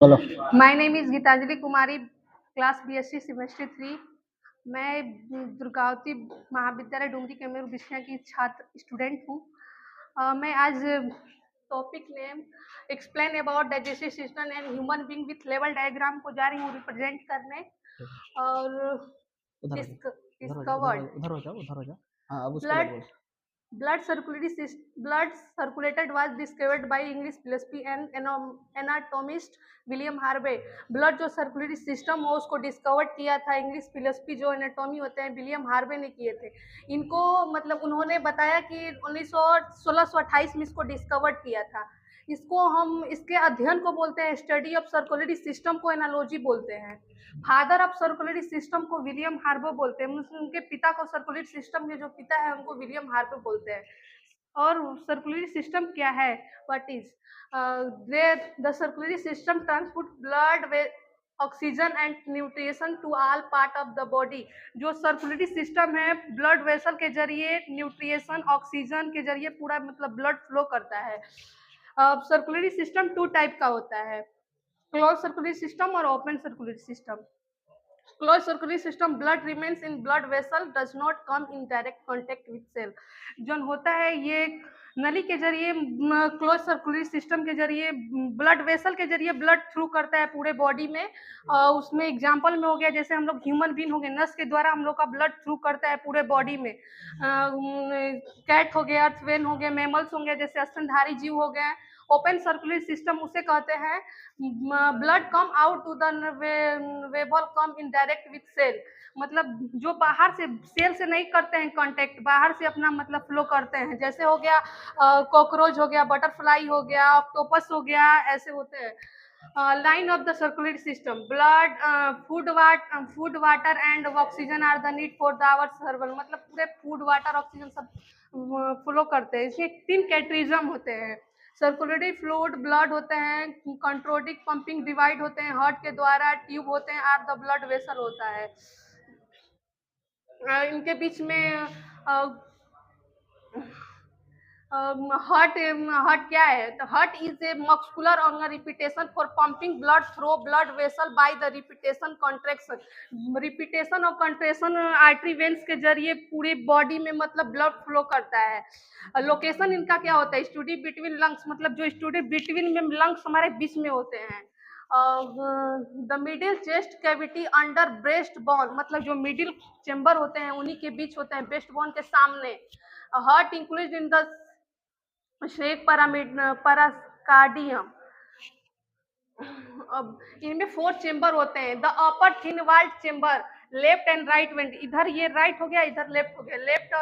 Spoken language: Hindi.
बोलो। My name is Gitanjali Kumari, class BSc semester 3। मैं दुर्गावती महाविद्यालय डुमरी कैमूर विषय की छात्र स्टूडेंट हूँ। मैं आज topic name explain about digestive system and human being with level diagram को जा रही हूँ रिप्रेजेंट करने। और उधर हो जाओ उधर हो जाओ। हाँ, अब उसके बाद ब्लड बोल। blood circulated was discovered by English philosophy and anatomist William Harvey. Blood जो सर्कुलेटरी सिस्टम हो उसको डिस्कवर किया था इंग्लिश फिलोसफी जो एनाटॉमी होते हैं विलियम हार्वे ने किए थे। इनको मतलब उन्होंने बताया कि 1628 में इसको डिस्कवर किया था। इसको हम इसके अध्ययन को बोलते हैं स्टडी ऑफ सर्कुलेटरी सिस्टम को एनालॉजी बोलते हैं। फादर ऑफ सर्कुलेटरी सिस्टम को विलियम हार्वे बोलते हैं। उनके पिता को सर्कुलेटरी सिस्टम के जो पिता है उनको विलियम हार्वे बोलते हैं। और सर्कुलेटरी सिस्टम क्या है? What is the circulatory system transport blood oxygen and nutrition to all part of the body. जो सर्कुलेटरी सिस्टम है ब्लड वेसल के जरिए न्यूट्रिशन ऑक्सीजन के जरिए पूरा मतलब ब्लड फ्लो करता है। सर्कुलेटरी सिस्टम टू टाइप का होता है, क्लोज सर्कुलेटरी सिस्टम और open circulatory system. Close circulatory system blood remains in blood vessel does not come in direct contact with cell. जो होता है ये नली के जरिए क्लोज सर्कुलेटरी सिस्टम के जरिए ब्लड वेसल के जरिए ब्लड थ्रू करता है पूरे बॉडी में। उसमें एग्जांपल में हो गया जैसे हम लोग ह्यूमन बीन हो गए, नस के द्वारा हम लोग का ब्लड थ्रू करता है पूरे बॉडी में। कैट हो गया, अर्थवेन हो गया, मैमल्स हो गया जैसे स्तनधारी जीव हो गए। ओपन सर्कुलेटरी सिस्टम उसे कहते हैं blood come out to the vessel come in direct with cell. मतलब जो बाहर से सेल से नहीं करते हैं कांटेक्ट, बाहर से अपना मतलब फ्लो करते हैं। जैसे हो गया कॉकरोच हो गया, बटरफ्लाई हो गया, ऑक्टोपस हो गया, ऐसे होते हैं। Line of the circulatory system blood food water and oxygen are the need for the our survival. मतलब पूरे फूड वाटर ऑक्सीजन सब फ्लो करते हैं। इसमें 3 कैटेगरिज्म होते हैं। सर्कुलेटरी फ्लूइड ब्लड होते हैं, कंट्रोडिक पंपिंग डिवाइड होते हैं, हार्ट के द्वारा ट्यूब होते हैं, आर द ब्लड वेसल होता है। इनके बीच में हार्ट हार्ट क्या है? तो heart is a muscular organ repetition for pumping blood through blood vessel by the repetition contraction. Repetition और कंट्रेक्शन आर्टरी वेन्स के जरिए पूरी बॉडी में मतलब ब्लड फ्लो करता है। लोकेशन इनका क्या होता है? स्टडी बिटवीन लंग्स, मतलब जो स्टडी बिटवीन में लंग्स हमारे बीच में होते हैं। The middle chest cavity under breast bone, मतलब जो मिडिल चेम्बर होते हैं उन्हीं के बीच होते हैं, ब्रेस्ट बोन के सामने। Heart include in the sac pericardium. अब इनमें 4 चेम्बर होते हैं। The upper thin walled chamber left and right vent, इधर ये राइट हो गया, इधर लेफ्ट हो गया। लेफ्ट